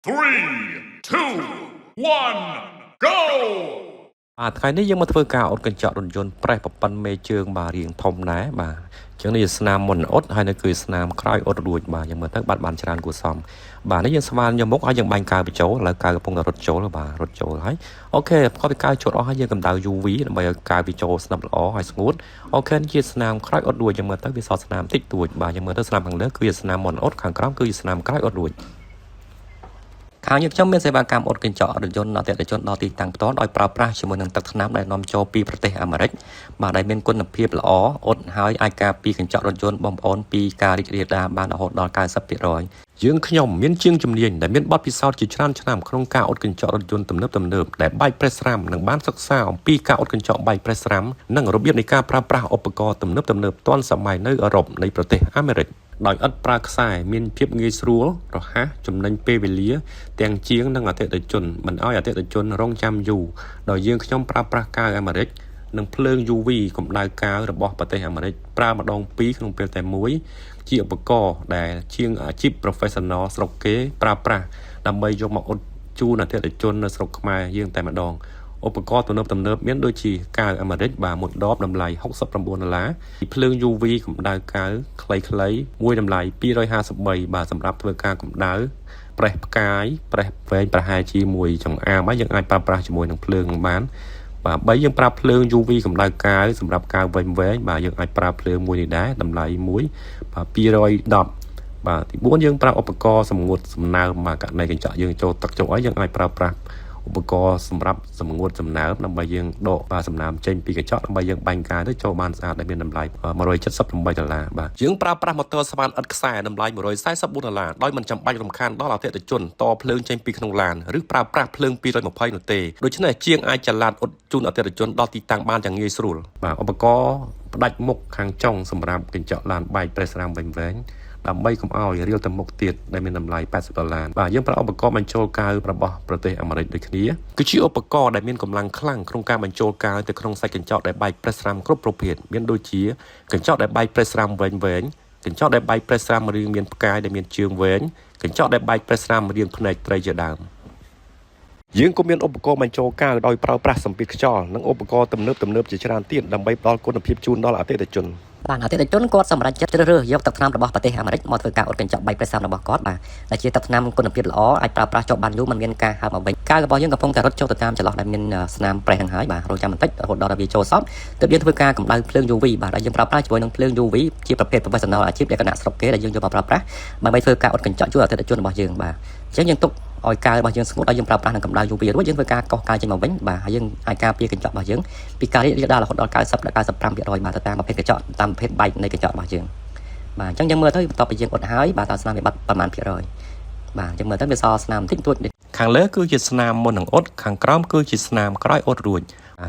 Three, two, one, go! ថ្ងៃនេះយើងមកធ្វើការអត់កញ្ចក់រថយន្តប្រេះប្រប៉ិនមេជើងបាទរៀងធំដែរបាទអញ្ចឹងនេះស្នាមមុនអត់ហើយនៅគឺស្នាមក្រោយអត់រួចបាទយើងមើលទៅបាត់បានច្រើនគួរសមបាទនេះយើងស្មានយកមុខហើយយើងបាញ់កាវបញ្ចូលឥឡូវកាវកំពុងតែរត់ចូលបាទរត់ចូលហើយអូខេបន្ទាប់ពីកាវចូលអស់ហើយយើងកម្ដៅ UV ដើម្បីឲ្យកាវវាចូលស្និបល្អហើយស្ងួតអូខេជាស្នាមក្រោយអត់រួចយើងមើលទៅវាសល់ស្នាមតិចតួចបាទយើងមើលទៅស្នាមខាងលើគឺជាស្នាមមុនអត់ខាងក្រោមគឺជាស្នាមក្រោយអត់រួចខាងយើងខ្ញុំមានសេវាកម្មអត់កញ្ចក់រថយន្តអតិថិជនដល់ទីតាំងផ្ទាល់ដោយប្រើប្រាស់ជាមួយនឹងទឹកថ្នាំដែលនាំចូលពីប្រទេសអាមេរិកបាទដែលមានគុណភាពល្អអត់ហើយអាចការពារកញ្ចក់រថយន្តបងប្អូនពីការរីករាលដាលបានរហូតដល់ 90% យើងខ្ញុំមានជាងជំនាញដែលមានបទពិសោធន៍ជាច្រើនឆ្នាំក្នុងការអត់កញ្ចក់រថយន្តទំនើបដែលបែកប្រេះស្រាំនិងបានសិក្សាអំពីការអត់កញ្ចក់បែកប្រេះស្រាំនិងរបៀបនៃការប្រើប្រាស់ឧបករណ៍ទំនើបទាន់សម័យនៅអឺរ៉ុបនៃប្រទេសអាមេរិកដោយឥតប្រើខ្សែមានភាពងាយស្រួលរហ័សចំណេញពេលវេលាទាំងជាងនិងអតិថិជនមិនឲ្យអតិថិជនរងចាំយូរដោយយើងខ្ញុំប្រើប្រាស់កាវអាមេរិកនិងភ្លើង UV កម្ដៅកាវរបស់ប្រទេសអាមេរិកប្រើម្ដង2ក្នុងពេលតែមួយជាឧបករណ៍ដែលជាងអាជីព professional ស្រុកគេប្រើប្រាស់ដើម្បីយកមកអ៊ុតជូនអតិថិជននៅស្រុកខ្មែរយើងតែម្ដងឧបករណ៍ទំនើបមានដូចជាកាវអាមេរិកបាទមួយដបតម្លៃ$69ភ្លើង UV កម្ដៅកាវខ្លីៗមួយតម្លៃ253បាទសម្រាប់ធ្វើការកម្ដៅប្រេះផ្កាយប្រេះវែងប្រហែលជាមួយចង្អាមហើយយើងអាចប្រើប្រាស់ជាមួយនឹងភ្លើងបានបាទបើយើងប្រើភ្លើង UV កម្ដៅកាវសម្រាប់កាវវែងបាទយើងអាចប្រើភ្លើងមួយនេះដែរតម្លៃមួយបាទ210បាទទី4យើងប្រើឧបករណ៍សម្ងួតសំណើមបាទករណីកញ្ចក់យើងចូលទឹកចូលអីយើងអាចប្រើប្រាស់ឧបករណ៍សម្រាប់សម្ងួតសំណើមដើម្បីយើងដកបាទសំណើមចេញពីកញ្ចក់ដើម្បីយើងបាញ់កាយទៅចូលបានស្អាតដែលមានតម្លៃ$178បាទយើងប្រើប្រាស់ម៉ូទ័រស្វានឥតខ្សែតម្លៃ$144ដោយមិនចាំបាច់រំខានដល់អតិថិជនតភ្លើងចេញពីក្នុងឡានឬប្រើប្រាស់ភ្លើង220នោះទេដូច្នេះជាងអាចចល័តអ៊ុតជូនអតិថិជនដល់ទីតាំងបានយ៉ាងងាយស្រួលបាទឧបករណ៍ផ្ដាច់មុខខាងចុងសម្រាប់កញ្ចក់ឡានបែកប្រេះស្រាំវែងដើម្បីកុំឲ្យរាលទៅមុខទៀតដែលមានតម្លៃ$80បាទយើងប្រើឧបករណ៍បញ្ចូលកាវរបស់ប្រទេសអាមេរិកដូចគ្នាគឺជាឧបករណ៍ដែលមានកម្លាំងខ្លាំងក្នុងការបញ្ចូលកាវទៅក្នុងសាច់កញ្ចក់ដែលបែកប្រេះស្រាំគ្រប់ប្រភេទមានដូចជាកញ្ចក់ដែលបែកប្រេះស្រាំវែងកញ្ចក់ដែលបែកប្រេះស្រាំរាងមានផ្កាយដែលមានជើងវែងកញ្ចក់ដែលបែកប្រេះស្រាំរាងភ្នែកត្រីជាដើមយើងក៏មានឧបករណ៍បញ្ចូលកាវដោយប្រើប្រាស់សម្ពាធខ្យល់និងឧបករណ៍ទំនើបជាច្រើនទៀតដើម្បីផ្ដល់គុណភាពជូនដល់អតិថិជនបាទអតិថិជនគាត់សម្រេចចិត្តជ្រើសរើសយកទឹកថ្នាំរបស់ប្រទេសអាមេរិកមកធ្វើការអ៊ុតកញ្ចក់បែកប្រេះស្រាំរបស់គាត់បាទដែលជាទឹកថ្នាំគុណភាពល្អអាចប្រើប្រាស់ជាប់បានយូរមិនមានការហើមអ្វីកាវរបស់យើងកំពុងតែរត់ចូលទៅតាមចន្លោះដែលមានស្នាមប្រេះនឹងហើយបាទរងចាំបន្តិចរហូតដល់វាចូលសពទើបយើងធ្វើការកម្ដៅភ្លើង UV បាទដែលយើងប្រើប្រាស់ជាមួយនឹងភ្លើង UV ជាប្រភេទ professional អាជីពលក្ខណៈស្រុកគេដែលយើងយកមកប្រើប្រាស់ដើម្បីធ្វើការអ៊ុតកញ្ចក់ជួយអតិថិជនរបស់យើងបាទអញ្ចឹងយើងទុកឲ្យកាវរបស់យើងស្ងួតឲ្យយើងប្រើប្រាស់នឹងកម្ដៅ UV រួចយើងធ្វើការកោសកាវចេញមកវិញបាទហើយយើងអាចការពារកញ្ចក់របស់យើងពីការរីករាលដាលរហូតដល់90ដល់95%បាទទៅតាមប្រភេទកញ្ចក់តាមប្រភេទបែកនៃកញ្ចក់របស់យើងបាទអញ្ចឹងយើងមើលទៅបន្ទាប់ពីយើងអ៊ុតហើយបាទតើស្នាមវាបាត់ប្រមាណ%បាទយើងមើលទៅវាសល់ស្នាមតិចតួចខាងលើគឺជាស្នាមមុននឹងអ៊ុតខាងក្រោមគឺជាស្នាមក្រោយអ៊ុតរួច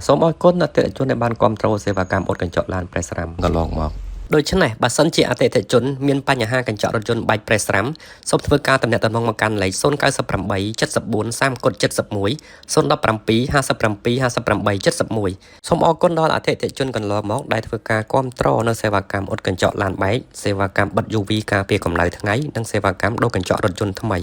សូមអរគុណអតិថិជនដែលបានគាំទ្រសេវាកម្មអ៊ុតកញ្ចក់ឡានប្រេះស្រាំកន្លងមកដូច្នេះបើសិនជាអតិថិជនមានបញ្ហាកញ្ចក់រថយន្តបែកប្រេះស្រាំសូមធ្វើការទំនាក់ទំនងមកកាន់លេខ098 74 30 71 017 57 57 71សូមអរគុណដល់អតិថិជនកន្លងមកដែលធ្វើការគាំទ្រនៅសេវាកម្មអ៊ុតកញ្ចក់ឡានបែកសេវាកម្មបិទ UV ការពារកម្ដៅថ្ងៃនិងសេវាកម្មដូរកញ្ចក់រថយន្តថ្មី